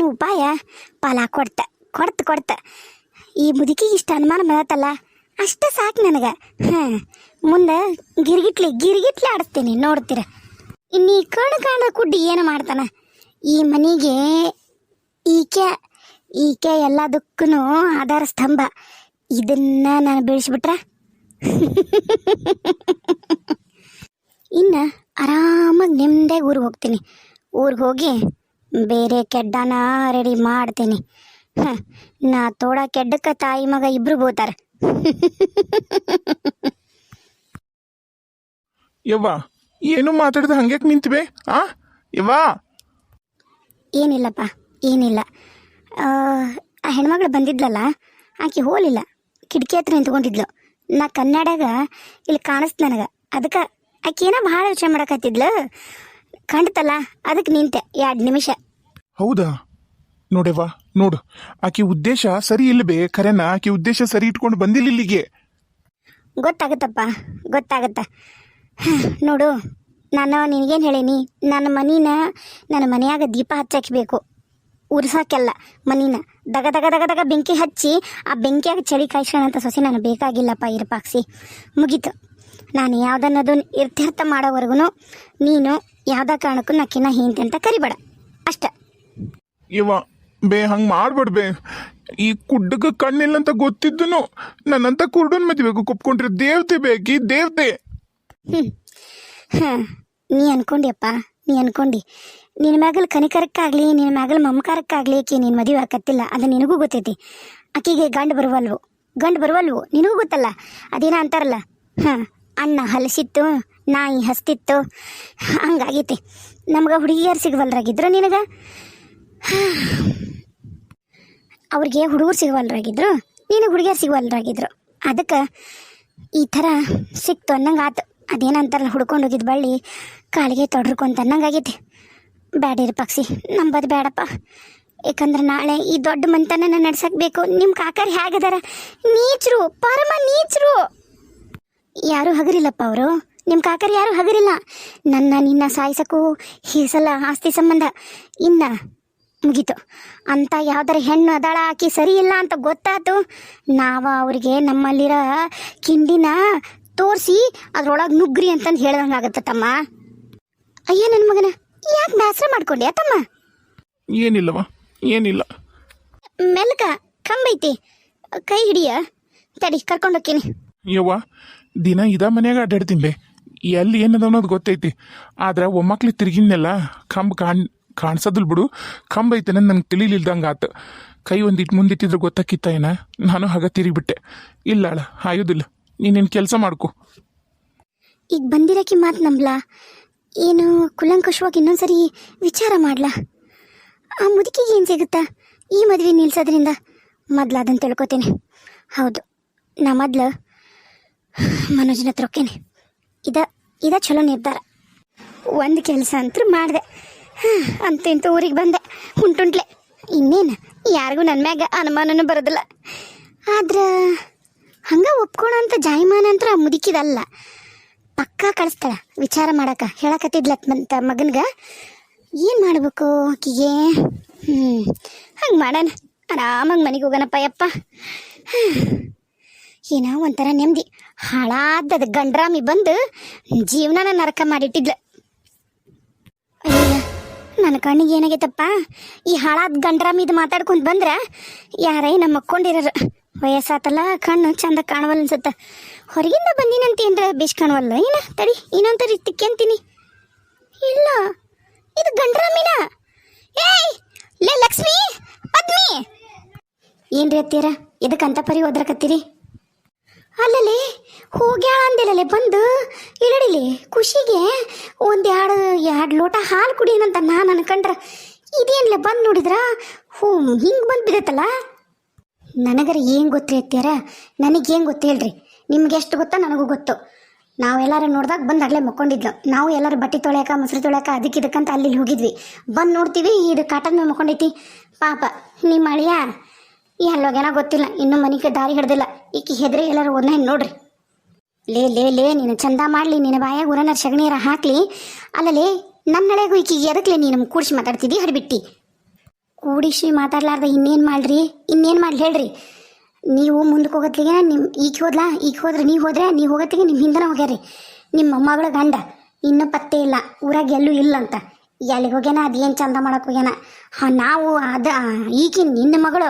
ಅನ್ನೋ ಉಪಾಯ ಪಾಲ ಕೊಡ್ತ ಈ ಮುದುಕಿಗೆ ಇಷ್ಟ ಅನುಮಾನ ಮಾಡತ್ತಲ್ಲ ಅಷ್ಟೇ ಸಾಕು ನನಗೆ. ಮುಂದೆ ಗಿರಿಗಿಟ್ಲೆ ಆಡಿಸ್ತೀನಿ ನೋಡ್ತೀರ. ಇನ್ನು ಈ ಕಣ ಕುಡ್ಡಿ ಏನು ಮಾಡ್ತಾನ ಈ ಮನೆಗೆ. ಈಕೆ ಎಲ್ಲದಕ್ಕೂ ಆಧಾರ ಸ್ತಂಭ. ಇದನ್ನ ನಾನು ಬೆಳೆಸ್ಬಿಟ್ರೆ ಇನ್ನು ಆರಾಮಾಗಿ ನೆಮ್ಮದಿಯಾಗಿ ಊರಿಗೆ ಹೋಗ್ತೀನಿ. ಊರಿಗೆ ಹೋಗಿ ಬೇರೆ ಕೆಡ್ಡನ ರೆಡಿ ಮಾಡ್ತೀನಿ. ನಾ ತೋಡ ಕೆಡ್ಡಕ್ಕೆ ತಾಯಿ ಮಗ ಇಬ್ರು ಬೋತಾರೆ. ಯವ್ವ ಏನು ಮಾತಾಡಿದ ಹಂಗ್ಯಾಕೆ ನಿಂತಿವೆ? ಯವ್ವ ಏನಿಲ್ಲಪ್ಪ, ಏನಿಲ್ಲ. ಆ ಹೆಣ್ಮಗಳು ಬಂದಿದ್ಲಲ್ಲ, ಆಕೆ ಹೋಲಿಲ್ಲ, ಕಿಟಕಿ ಹತ್ರ ನಿಂತ್ಕೊಂಡಿದ್ಲು. ನಾ ಕನ್ನಡಾಗ ಇಲ್ಲಿ ಕಾಣಿಸ್ತು ನನಗೆ. ಅದಕ್ಕೆ ಆಕೆ ಏನೋ ಭಾಳ ಯೋಚನೆ ಮಾಡಕತ್ತಿದ್ಲು, ಕಂಡ್ತಲ್ಲ, ಅದಕ್ಕೆ ನಿಂತೆ 2 ನಿಮಿಷ. ಹೌದಾ? ನೋಡೆವ್ವ ನೋಡು, ಆಕೆ ಉದ್ದೇಶ ಸರಿ ಇಲ್ಲಬೇ. ಖರೇನ ಆಕೆ ಉದ್ದೇಶ ಸರಿ ಇಟ್ಕೊಂಡು ಬಂದಿಲ್ಲ ಇಲ್ಲಿಗೆ. ಗೊತ್ತಾಗತ್ತಪ್ಪ, ಗೊತ್ತಾಗತ್ತ. ನೋಡು, ನಾನು ನಿನಗೇನು ಹೇಳೀನಿ, ನನ್ನ ಮನೆಯಾಗ ದೀಪ ಹಚ್ಚಬೇಕು, ಉರ್ಸಾಕೆಲ್ಲ ಮನಿನ ದಗ ದಗ ದಗ ದಗ ಬೆಂಕಿ ಹಚ್ಚಿ ಆ ಬೆಂಕಿಯಾಗ ಚಳಿ ಕಾಯಿಸ್ಕೊಳ್ಳೋಂಥ ಸೊಸೆ ನನಗೆ ಬೇಕಾಗಿಲ್ಲಪ್ಪ. ಇರಪಾಕ್ಸಿ ಮುಗೀತು. ನಾನು ಯಾವುದನ್ನದು ಇರ್ತಿರ್ಥ ಮಾಡೋವರೆಗೂ ನೀನು ಯಾವುದೇ ಕಾರಣಕ್ಕೂ ನಕ್ಕಿನ ಹಿಂತೆ ಅಂತ ಕರಿಬೇಡ ಅಷ್ಟೆ. ಯವ್ವ ಬೇ ಹಂಗೆ ಮಾಡ್ಬೇಡ್ಬೇ. ಈ ಕುಡ್ಡಕ್ಕೆ ಕಣ್ಣಿಲ್ಲ ಅಂತ ಗೊತ್ತಿದ್ದನು ನನ್ನಂತ ಕುರುಡನ್ ಮದ್ಬೇಕು ಕುಪ್ಕೊಂಡ್ರೆ ದೇವತೆ ಬೇಕಿ ದೇವತೆ. ನೀ ಅನ್ಕೊಂಡಿಯಪ್ಪ, ನೀ ಅನ್ಕೊಂಡು ನಿನ್ನ ಮ್ಯಾಗಲ್ ಕನಿಕರಕ್ಕಾಗಲಿ ನಿನ್ನ ಮ್ಯಾಗಲ್ ಮಮಕಾರಕ್ಕಾಗಲಿ ಆಕೆ ನೀನು ಮದುವೆ ಆಕತ್ತಿಲ್ಲ. ಅದು ನಿನಗೂ ಗೊತ್ತೈತಿ. ಆಕೆಗೆ ಗಂಡು ಬರುವಲ್ವು ನಿನಗೂ ಗೊತ್ತಲ್ಲ. ಅದೇನ ಅಂತಾರಲ್ಲ, ಅಣ್ಣ ಹಲಸಿತ್ತು ನಾಯಿ ಹಸ್ತಿತ್ತು, ಹಂಗಾಗೈತಿ. ನಮ್ಗೆ ಹುಡುಗಿಯರು ಸಿಗವಲ್ರಾಗಿದ್ರು, ನಿನಗೆ ಅವ್ರಿಗೆ ಹುಡುಗರು ಸಿಗವಲ್ರಾಗಿದ್ರು, ನಿನಗೆ ಹುಡುಗಿಯರು ಸಿಗವಲ್ರಾಗಿದ್ರು. ಅದಕ್ಕೆ ಈ ಥರ ಸಿಕ್ತು ಅನ್ನಂಗೆ ಆತು. ಅದೇನಂತಾರಲ್ಲ, ಹುಡ್ಕೊಂಡು ಹೋಗಿದ್ದು ಬಳ್ಳಿ ಕಾಲಿಗೆ ತೊಡ್ರಕೊಂತ ಅನ್ನಂಗಾಗೈತಿ. ಬ್ಯಾಡಿರಿ ಪಕ್ಷಿ, ನಂಬದು ಬೇಡಪ್ಪ. ಯಾಕಂದ್ರೆ ನಾಳೆ ಈ ದೊಡ್ಡ ಮನೆತನ ನಡ್ಸಕ್ಬೇಕು. ನಿಮ್ಮ ಕಾಕರು ಹೇಗದಾರ? ನೀಚರು, ಪರಮ ನೀಚರು. ಯಾರೂ ಹಗರಿಲ್ಲಪ್ಪ ಅವರು. ನಿಮ್ಮ ಕಾಕರು ಯಾರೂ ಹಗರಿಲ್ಲ. ನಿನ್ನ ಸಾಯಿಸಕ್ಕೂ ಹೀಸಲ್ಲ ಆಸ್ತಿ ಸಂಬಂಧ. ಇನ್ನು ಮುಗೀತು. ಅಂತ ಯಾವ್ದಾರ ಹೆಣ್ಣು ಅದಾಳ, ಆಕಿ ಸರಿ ಇಲ್ಲ ಅಂತ ಗೊತ್ತಾತು, ನಾವು ಅವ್ರಿಗೆ ನಮ್ಮಲ್ಲಿರೋ ಕಿಂಡಿನ ತೋರಿಸಿ ಅದ್ರೊಳಗೆ ನುಗ್ರಿ ಅಂತಂದು ಹೇಳ್ದಂಗೆ ಆಗತ್ತ ತಮ್ಮ. ಅಯ್ಯ ನನ್ನ ಮಗನ, ಯಾಕೆ ಬೇಸರ ಮಾಡ್ಕೊಂಡೆ ತಮ್ಮ? ಏನಿಲ್ಲವ, ಏನಿಲ್ಲ. ಮೆಲ್ಕ ಕಂಬೈತಿ, ಕೈ ಹಿಡಿಯ, ತಡಿ ಕರ್ಕೊಂಡು ಹೋಗ್ತೀನಿ. ಯವ್ವ ದಿನ ಇದ ಮನ್ಯಾಗ ಅಡ್ಡಾಡ್ತೀನಿ ಬೇ. ಎಲ್ಲಿ ಏನದ ಅನ್ನೋದು ಗೊತ್ತೈತಿ. ಆದ್ರೆ ಒಮ್ಮಕ್ಲಿ ತಿರ್ಗಿನೆಲ್ಲ ಕಂಬ ಕಾಣಿಸೋದಿಲ್ಲ ಬಿಡು. ಕಂಬ ಐತೆ ನನಗೆ ತಿಳಿಲಿಲ್ದಂಗೆ ಆತು. ಕೈ ಒಂದಿಟ್ಟು ಮುಂದಿಟ್ಟಿದ್ರೆ ಗೊತ್ತಾಕಿತ್ತ ಏನ? ನಾನು ಹಾಗ ತಿರುಗಿಬಿಟ್ಟೆ. ಇಲ್ಲ ಅಳ ಆಯೋದಿಲ್ಲ, ನೀನೇನು ಕೆಲಸ ಮಾಡ್ಕೊ. ಈಗ ಬಂದಿರಕ್ಕೆ ಮಾತು ನಂಬ್ಲಾ ಏನು? ಕುಲಂಕುಷವಾಗಿ ಇನ್ನೊಂದ್ಸರಿ ವಿಚಾರ ಮಾಡ್ಲಾ? ಆ ಮುದುಕಿಗೆ ಏನು ಸಿಗುತ್ತಾ ಈ ಮದುವೆ ನಿಲ್ಸೋದ್ರಿಂದ? ಮೊದ್ಲು ಅದನ್ನು ತಿಳ್ಕೊತೀನಿ. ಹೌದು, ನಾ ಮೊದ್ಲು ಮನೋಜನ ಹತ್ರ ಹೋಗ್ತೇನೆ. ಇದ ಚಲೋ ನಿರ್ಧಾರ. ಒಂದು ಕೆಲಸ ಅಂತೂ ಮಾಡಿದೆ. ಇಂತ ಊರಿಗೆ ಬಂದೆ ಹುಂಟುಂಟ್ಲೆ. ಇನ್ನೇನು ಯಾರಿಗೂ ನನ್ನ ಮ್ಯಾಗ ಅನುಮಾನನೂ ಬರೋದಿಲ್ಲ. ಆದ್ರೆ ಹಂಗೆ ಒಪ್ಕೊಳೋ ಅಂತ ಜಾಯಮಾನ ಅಂತ ಮುದುಕಿದಲ್ಲ, ಪಕ್ಕಾ ಕಳಿಸ್ತಾಳ ವಿಚಾರ ಮಾಡಕ್ಕೆ. ಹೇಳಕತ್ತಿದ್ಲಂತ ಮಗನ್ಗೆ ಏನು ಮಾಡಬೇಕು ಆಕಿಗೆ. ಹಂಗೆ ಮಾಡೋಣ, ಆರಾಮಾಗಿ ಮನೆಗೆ ಹೋಗೋಣಪ್ಪ ಯಪ್ಪ. ಏನೋ ಒಂಥರ ನೆಮ್ಮದಿ. ಹಾಳಾದದ ಗಂಡ್ರಾಮಿ ಬಂದು ಜೀವನನ ನರಕ ಮಾಡಿಟ್ಟಿದ್ಲು. ಅಯ್ಯ, ನನ್ನ ಕಣ್ಣಿಗೆ ಏನಾಗೈತಪ್ಪ, ಈ ಹಾಳಾದ ಗಂಡ್ರಾಮಿದು ಮಾತಾಡ್ಕೊಂಡು ಬಂದ್ರೆ ಯಾರೇ ನಮ್ಮ ಮಕ್ಕೊಂಡಿರೋರು. ವಯಸ್ಸಾತಲ್ಲ, ಕಣ್ಣು ಚಂದ ಕಾಣವಲ್ಲ ಅನ್ಸುತ್ತೆ. ಹೊರಗಿಂದ ಬಂದಿನಂತ ಏನ್ರ ಬೇಷ್ ಕಾಣವಲ್ಲ ಏನ? ತಡಿ ಇನ್ನೊಂದು ರೀತಿ ಅಂತೀನಿ. ಇಲ್ಲ, ಇದು ಗಂಡ್ರಾಮಿನ. ಏಯ್ ಲೇ ಲಕ್ಷ್ಮಿ, ಪದ್ಮಿ, ಏನ್ರಿ ಅತ್ತೀರ ಇದಕ್ಕಂತ ಪರಿ ಓದ್ರಕತ್ತೀರಿ? ಅಲ್ಲಲ್ಲಿ ಹೋಗ್ಯಾಳ ಅಂದಿಲ್ಲಲೆ ಬಂದು ಇಲ್ಲಡಿಲಿ ಖುಷಿಗೆ ಎರಡು ಲೋಟ ಹಾಲು ಕುಡಿಯನಂತ ನಾನು ಅನ್ಕೊಂಡ್ರೆ ಇದೇನ್ಲೆ ಬಂದು ನೋಡಿದ್ರ ಹಿಂಗೆ ಬಂದು ಬಿದ್ದತ್ತಲ್ಲ. ನನಗರ ಏನು ಗೊತ್ತ್ರಿ ಅತ್ಯಾರ? ನನಗೇನು ಗೊತ್ತು ಹೇಳ್ರಿ? ನಿಮ್ಗೆ ಎಷ್ಟು ಗೊತ್ತಾ ನನಗೂ ಗೊತ್ತು. ನಾವೆಲ್ಲರೂ ನೋಡ್ದಾಗ ಬಂದು ಅಲ್ಲೇ ಮಕ್ಕೊಂಡಿದ್ಲು. ನಾವು ಎಲ್ಲರೂ ಬಟ್ಟೆ ತೊಳ್ಯಾಕ ಮೊಸರು ತೊಳ್ಯಾಕ ಅದಕ್ಕಿದಕ್ಕಂತ ಅಲ್ಲಿ ಹೋಗಿದ್ವಿ. ಬಂದು ನೋಡ್ತೀವಿ ಇದು ಕಾಟನ್ ಮೇಲೆ ಮಕ್ಕೊಂಡೈತಿ. ಪಾಪ ನಿಮ್ಮ ಅಳಿಯ ಎಲ್ಲೋಗ್ಯಾನ ಗೊತ್ತಿಲ್ಲ, ಇನ್ನೂ ಮನೆಗೆ ದಾರಿ ಹಿಡ್ದಿಲ್ಲ. ಈಕಿ ಹೆದ್ರಿ ಎಲ್ಲರೂ ಒಂದೇ ನೋಡ್ರಿ. ಲೇ ನೀನು ಚಂದ ಮಾಡಲಿ, ನಿನ್ನ ಬಾಯಾಗ ಉರನರ್ ಸಗಣಿಯರ ಹಾಕ್ಲಿ. ಅಲ್ಲಲೇ ನನ್ನ ಹಳೆಗೂ ಈಕಿಗೆ ಎದಕ್ಲೆ ನೀನು ಕೂಡಿಸಿ ಮಾತಾಡ್ತಿದ್ದಿ ಹರಿಬಿಟ್ಟಿ? ಕೂಡಿಸಿ ಮಾತಾಡ್ಲಾರ್ದ ಇನ್ನೇನು ಮಾಡ್ರಿ ಹೇಳ್ರಿ. ನೀವು ಮುಂದಕ್ಕೆ ಹೋಗತ್ತಿಗೆ ನಿಮ್ಮ ಈಗ ಹೋದ್ರೆ ನೀವು ಹೋಗತ್ತಿಗೆ ನಿಮ್ಮ ಹಿಂದನ ಹೋಗ್ಯಾರಿ. ನಿಮ್ಮ ಮಗಳ ಗಂಡ ಇನ್ನೂ ಪತ್ತೆ ಇಲ್ಲ, ಊರಾಗ ಎಲ್ಲೂ ಇಲ್ಲ ಅಂತ. ಎಲ್ಲಿಗೆ ಹೋಗ್ಯಾನ, ಅದೇನು ಚಂದ ಮಾಡಕ್ಕೆ ಹೋಗ್ಯಾನ. ನಾವು ಈಗಿನ ನಿನ್ನ ಮಗಳು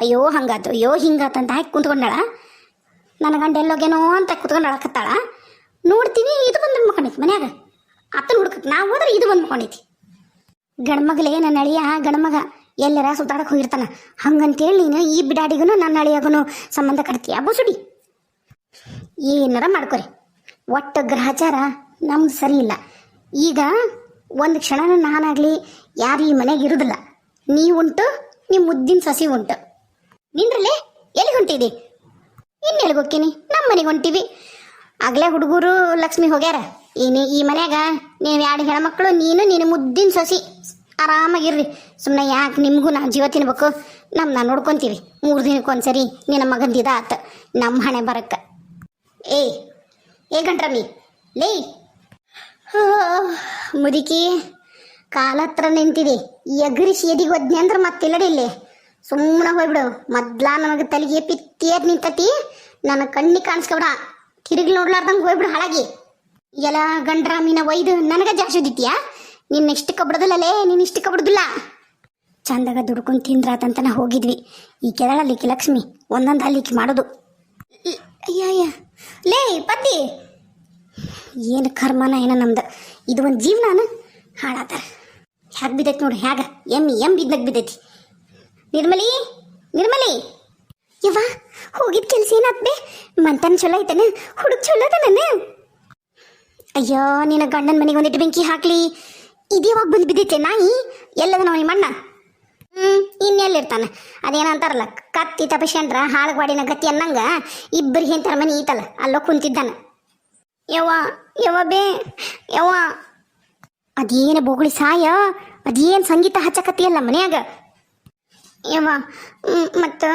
ಅಯ್ಯೋ ಹಂಗಾತು ಅಯ್ಯೋ ಹಿಂಗಾತು ಅಂತ ಹಾಕಿ ಕುಂತ್ಕೊಂಡಾಳ. ನನ್ನ ಗಂಡ ಎಲ್ಲೋಗ್ಯಾನೋ ಅಂತ ಕುತ್ಕೊಂಡು ಅಳಕತ್ತಾಳ. ನೋಡ್ತೀನಿ ಇದು ಬಂದು ಮಕ್ಕೊಂಡೈತಿ ಮನ್ಯಾಗ. ಅತ್ತನ ಹುಡ್ಕಕ್ಕೆ ನಾವು ಹೋದ್ರೆ ಇದು ಬಂದು ಮಕ್ಕೊಂಡೈತಿ. ಗಂಡ್ಮಗಳೇ ನನ್ನ ಅಳಿಯ ಗಂಡ್ಮಗ ಎಲ್ಲರ ಸುತ್ತಾಡಕ್ಕೆ ಹೋಗಿರ್ತಾನ. ಹಂಗಂತೇಳಿ ನೀನು ಈ ಬಿಡಾಡಿಗೂ ನನ್ನ ಅಳಿಯಾಗೂ ಸಂಬಂಧ ಕಟ್ತೀಯ ಬಸುಡಿ. ಏನಾರ ಮಾಡ್ಕೊರಿ, ಒಟ್ಟು ಗ್ರಹಚಾರ ನಮ್ದು ಸರಿ ಇಲ್ಲ. ಈಗ ಒಂದು ಕ್ಷಣನ ನಾನಾಗಲಿ ಯಾರು ಈ ಮನೆಗೆ ಇರೋದಿಲ್ಲ. ನೀವುಂಟು, ನಿಮ್ಮ ಮುದ್ದಿನ ಸಸಿ ಉಂಟು. ನಿಂದ್ರಲ್ಲೇ ಎಲ್ಲಿಗೆ ಹೊಂಟಿದಿ? ಇನ್ನೆಲ್ಲಿಗೆ ಹೋಗ್ತೀನಿ? ನಮ್ಮ ಮನೆಗೆ ಹೊಂಟಿವಿ. ಆಗಲೇ ಹುಡುಗರು ಲಕ್ಷ್ಮಿ ಹೋಗ್ಯಾರ. ಈ ಮನ್ಯಾಗ ನೀವು 2 ಹೆಣ್ಮಕ್ಳು, ನೀನು ನಿನ್ನ ಮುದ್ದಿನ ಸಸಿ ಆರಾಮಾಗಿರ್ರಿ. ಸುಮ್ಮನೆ ಯಾಕೆ ನಿಮಗೂ ನಾ ಜೀವ ತಿನ್ಬೇಕು? ನಾ ನೋಡ್ಕೊತೀವಿ. 3 ದಿನಕ್ಕೊಂದ್ಸರಿ ನಿನ್ನ ಮಗಂದಿದ ಆತ ನಮ್ಮ ಹಣೆ ಬರಕ್ಕೆ. ಏ ಗಂಟ್ರಮ್ಮಿ ಲೇ, ಮುದುಕಿ ಕಾಲತ್ರ ನಿಂತಿದೆ. ಎಗರಿಸಿ ಎದಿಗೆ ಒದ್ನಿ ಅಂದ್ರೆ ಮತ್ತಿಲ್ಲಡಿ ಇಲ್ಲಿ ಸುಮ್ಮನೆ ಹೋಗ್ಬಿಡು. ಮೊದ್ಲ ನನಗೆ ತಲೆಗೆ ಪಿತ್ತಿಯರ್ ನಿಂತತಿ. ನನ್ನ ಕಣ್ಣಿಗೆ ಕಾಣಿಸ್ಕೊಬಿಡ. ತಿರುಗಿ ನೋಡ್ಲಾರ್ದಂಗೆ ಹೋಗ್ಬಿಡು ಹಾಳಾಗಿ. ಎಲ್ಲ ಗಂಡ್ರಾಮಿನ ಒಯ್ದು ನನಗೆ ಜಾಸ್ತಿ ಓದಿತ್ಯಾ? ನಿನ್ನ ಇಷ್ಟಕ್ಕೆ ಬಿಡೋದಿಲ್ಲಲೇ, ನೀನು ಇಷ್ಟಕ್ಕೆ ಬಿಡೋದಿಲ್ಲ. ಚಂದಾಗ ದುಡ್ಕೊಂಡು ತಿಂದ್ರಾತಂತ ನಾ ಹೋಗಿದ್ವಿ. ಈ ಕೆಳಲಿಕ್ಕಿ ಲಕ್ಷ್ಮಿ ಒಂದೊಂದು ಅಲ್ಲಿಕ್ಕಿ ಮಾಡೋದು. ಅಯ್ಯ ಲೇ ಪದ್ದಿ, ಏನು ಕರ್ಮನ ಏನೋ ನಮ್ದು. ಇದು ಒಂದು ಜೀವನ ಹಾಳಾತಾರ. ಹ್ಯಾಗ ಬಿದ್ದೈತಿ ನೋಡಿ, ಹ್ಯಾಗ ಎಮ್ ಬಿದ್ದಾಗ ಬಿದ್ದೈತಿ. ನಿರ್ಮಲಿ ಯವ್ವ, ಹೋಗಿದ್ ಕೆಲಸ ಏನಾತ್ಬೆ? ಮಂತನ ಚಲೋ ಐತನ? ಹುಡುಗ ಚಲೋ ಅದನ? ಅಯ್ಯೋ, ನಿನ್ನ ಗಂಡನ ಮನೆಗೆ ಒಂದಿಟ್ಟು ಬೆಂಕಿ ಹಾಕ್ಲಿ. ಇದ್ಯಾವಾಗ ಬಂದು ಬಿದ್ದೈತೆ ನಾಯಿ? ಎಲ್ಲದ ನಾವು ನಿಮ್ಮ ಅಣ್ಣ? ಇನ್ನೆಲ್ಲಿರ್ತಾನೆ? ಅದೇನಂತಾರಲ್ಲ, ಕತ್ತಿ ತಪಸ್ಯಂದ್ರ ಹಾಳಗವಾಡಿನ ಗತಿ ಅನ್ನಂಗ ಇಬ್ಬರಿಗೆ ಹೆಂತರ ಮನೆ ಈತಲ್ಲ, ಅಲ್ಲೋ ಕುಂತಿದ್ದಾನ. ಯವ್ವ ಅದೇನು ಬೋಗುಳಿ ಸಾಯ, ಅದೇನು ಸಂಗೀತ ಹಚ್ಚಕತ್ತಿಯಲ್ಲ ಮನ್ಯಾಗ. ಯವ್ವ, ಮತ್ತು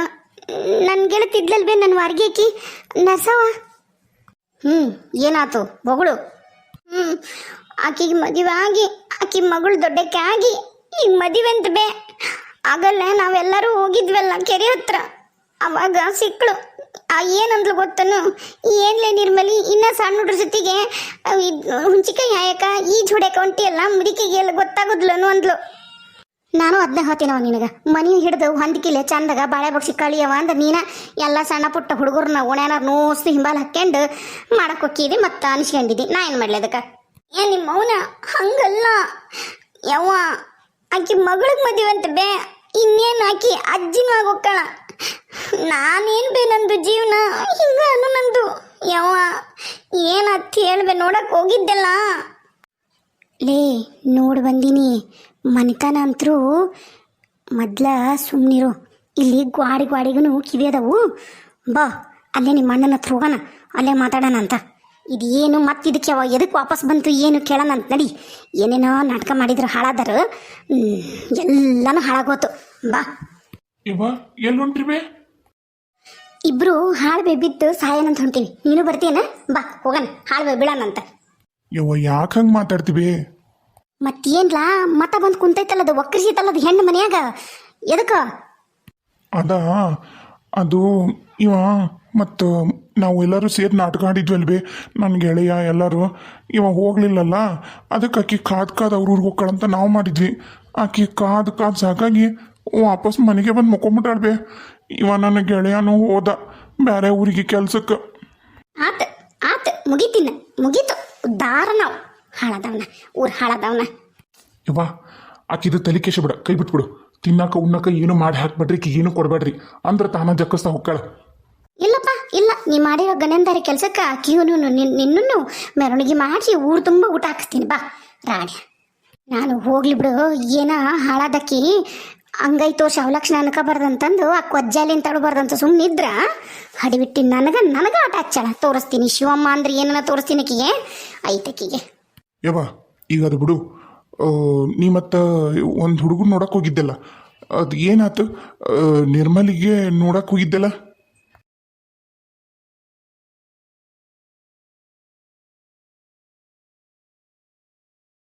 ನನ್ನ ಗೆಳತಿದ್ಲಲ್ವೇ ನನ್ನ ವಾರ್ಗೇಕಿ ನರ್ಸವ. ಏನಾತು ಬೋಗುಳು? ಆಕಿಗೆ ಮದುವೆ ಆಗಿ ಆಕಿ ಮಗಳು ದೊಡ್ಡಕ್ಕೆ ಆಗಿ ಈಗ ಮದುವೆ ಅಂತ ಬೇ ಆಗಲ್ಲ. ನಾವೆಲ್ಲರೂ ಹೋಗಿದ್ವಲ್ಲ ಕೆರೆ ಹತ್ರ, ಅವಾಗ ಸಿಕ್ಕಳು. ಏನಂದ್ಲು ಗೊತ್ತನು? ಏನ್ಲೇ ನಿರ್ಮಲಿ, ಇನ್ನ ಸಣ್ಣ ಹುಡ್ರ ಜೊತೆಗೆ ಹುಂಚಿಕಾಯಿ ಹಾಯಕ ಈಜು ಹೊಡ್ಯಾಕ ಹೊಂಟಿಯಲ್ಲ, ಮುದುಕಿಗೆ ಎಲ್ಲ ಗೊತ್ತಾಗುದ್ಲನು ಅಂದ್ಲು. ನಾನು ಅದನ್ನ ಹೇಳ್ತೀನವ ನಿನಗೆ. ಮನೆ ಹಿಡ್ದು ಹೊಂದಿಕಿಲೆ ಚಂದಾಗ ಬಾಳೆ ಬಗ್ಸಿ ಕಳಿಯವ ಅಂದ್ರೆ ನೀನ ಎಲ್ಲ ಸಣ್ಣ ಪುಟ್ಟ ಹುಡುಗರನ್ನ ಓಣ್ಯಾನ ನೋಸ್ತು ಹಿಂಬಾಲ ಹಾಕ್ಯಂಡು ಮಾಡಕ್ಕೆ ಹೋಗಿದ್ದಿ ಮತ್ತು ಅನಿಸ್ಕೊಂಡಿದ್ದಿ. ನಾ ಏನು ಮಾಡ್ಲಿ ಅದಕ್ಕೆ? ನಿಮ್ಮ ಮೌನ ಹಂಗಲ್ಲ ಯವ್ವ. ಆಕಿ ಮಗಳಿಗೆ ಮದುವೆ ಅಂತ ಬೇ, ಇನ್ನೇನು ಆಕಿ ಅಜ್ಜಿನ ಹೋಗ್ಕಳ. ನಾನೇನು ಬೇ ನಂದು ಜೀವನ ಹಿಂಗ ನಂದು. ಯವ್ವ ಏನತ್ ಹೇಳ್ಬೆ? ನೋಡಕ್ಕೆ ಹೋಗಿದ್ದೆಲ್ಲ ಲೇ, ನೋಡಿ ಬಂದೀನಿ. ಮನಿತನ ಅಂತರೂ ಮೊದ್ಲ ಸುಮ್ಮನಿರು. ಇಲ್ಲಿ ಗ್ವಾಡಿಗೂ ಕಿವಿ ಅದಾವು. ಬಾ ಅಲ್ಲೇ ನಿಮ್ಮ ಅಣ್ಣನ ಹತ್ರ ಹೋಗೋಣ, ಅಲ್ಲೇ ಮಾತಾಡೋಣ ಅಂತ. ಇದೇನು ಮತ್ತೆ ಇದಕ್ಕೆ ಎದಕ್ಕೆ ವಾಪಸ್ ಬಂತು ಏನು ಕೇಳೋಣ ಅಂತ. ನಡಿ, ಏನೇನೋ ನಾಟಕ ಮಾಡಿದ್ರು ಹಾಳಾದರು, ಎಲ್ಲನೂ ಹಾಳಾಗೋತು. ಬಾ. ಎಲ್ಲಿ ಹೊಂಟ್ರಿವೆ? ಇಬ್ರು ಹಾಳ್ಬೆ ಬಿದ್ದು ಸಾಯನಂತ ಹೊಂಟೀವಿ. ನೀನು ಬರ್ತೀಯನ? ಬಾ ಹೋಗೋಣ, ಹಾಳ್ಬೆ ಬೀಳೋಣಂತ. ಯಾಕೆ ಹಂಗೆ ಮಾತಾಡ್ತೀವಿ? ಮತ್ತೇನ್ಲಾ, ಮತ ಬಂದು ಕುಂತೈತಲ್ಲ, ಅದು ಒಕ್ಕರಿಸೈತಲ್ಲ, ಅದು ಹೆಣ್ಣು ಮನ್ಯಾಗ. ಎದಕ್ಕ ಅದು ಇವ ಮತ್ತು ನಾವು ಎಲ್ಲರೂ ಸೇರಿ ನಾಟಕ ಆಡಿದ್ವಲ್ಬೇ, ನನ್ನ ಗೆಳೆಯ ಎಲ್ಲರೂ. ಇವ ಹೋಗ್ಲಿಲ್ಲಲ್ಲ, ಅದಕ್ಕೆ ಆಕಿ ಕಾದು ಅವ್ರ ಊರಿಗೆ ಹೋಗ್ಕಳಂತ ನಾವು ಮಾಡಿದ್ವಿ. ಆಕಿ ಕಾದು ಸಾಕಾಗಿ ವಾಪಸ್ ಮನೆಗೆ ಬಂದು ಮುಕ್ಕೊಂಬಿಟ್ಟಾಳ್ಬೇ. ಇವ ನನ್ನ ಗೆಳೆಯನೂ ಹೋದ ಬೇರೆ ಊರಿಗೆ ಕೆಲ್ಸಕ್ಕೆ. ಆತ ಮುಗೀತು ಉದ್ದಾರ. ನಾವು ಹಾಳಾದವನ, ಊರು ಹಾಳಾದವನ. ಇವ ಆಕಿದು ತಲೆ ಕೇಶ ಬಿಡ, ಕೈ ಬಿಟ್ಬಿಡು. ತಿನ್ನಾಕ ಉಣ್ಣಾಕ ಏನು ಮಾಡಿ ಹಾಕ್ಬೇಡ್ರಿ, ಏನು ಕೊಡ್ಬೇಡ್ರಿ ಅಂದ್ರೆ ತಾನ ಜಕ್ಕಸ್ತಾ ಹೋಗ್ಕಳ. ಇಲ್ಲಪ್ಪ ಇಲ್ಲ, ನೀ ಮಾಡಿರೋ ಗಣಂದಾರಿ ಕೆಲ್ಸಕ್ಕೆ ಆಕಿಯೂನು ನಿನ್ನನ್ನು ಮೆರವಣಿಗೆ ಮಾಡಿಸಿ ಊರು ತುಂಬ ಊಟ ಹಾಕಿಸ್ತೀನಿ. ಬಾ ರಾಣಿ, ನಾನು ಹೋಗ್ಲಿ ಬಿಡು. ಏನ ಹಾಳಾದಕ್ಕಿ ಹಂಗೈತೋ ಶವಲಕ್ಷಣ ಅನ್ಕೋಬಾರ್ದಂತಂದು ಆ ಕೊಜ್ಜಾಲಿನ ತಡಬಾರ್ದಂತ ಸುಮ್ಮನಿದ್ರ ಹಡಿಬಿಟ್ಟು ನನಗ ಆಟ ಹಚ್ಚಳ ತೋರಿಸ್ತೀನಿ. ಶಿವಮ್ಮ ಅಂದ್ರೆ ಏನನ್ನ ತೋರಿಸ್ತೀನಿ ಆಕಿಗೆ, ಐತಕಿಗೆ. ಯವ್ವ ಈಗ ಅದು ಬಿಡು. ನೀ ಮತ್ತು ಒಂದು ಹುಡುಗರು ನೋಡಕ್ಕೆ ಹೋಗಿದ್ದೆಲ್ಲ, ಅದು ಏನಾಯ್ತು? ನಿರ್ಮಲಿಗೆ ನೋಡಕ್ಕೆ ಹೋಗಿದ್ದೆಲ್ಲ?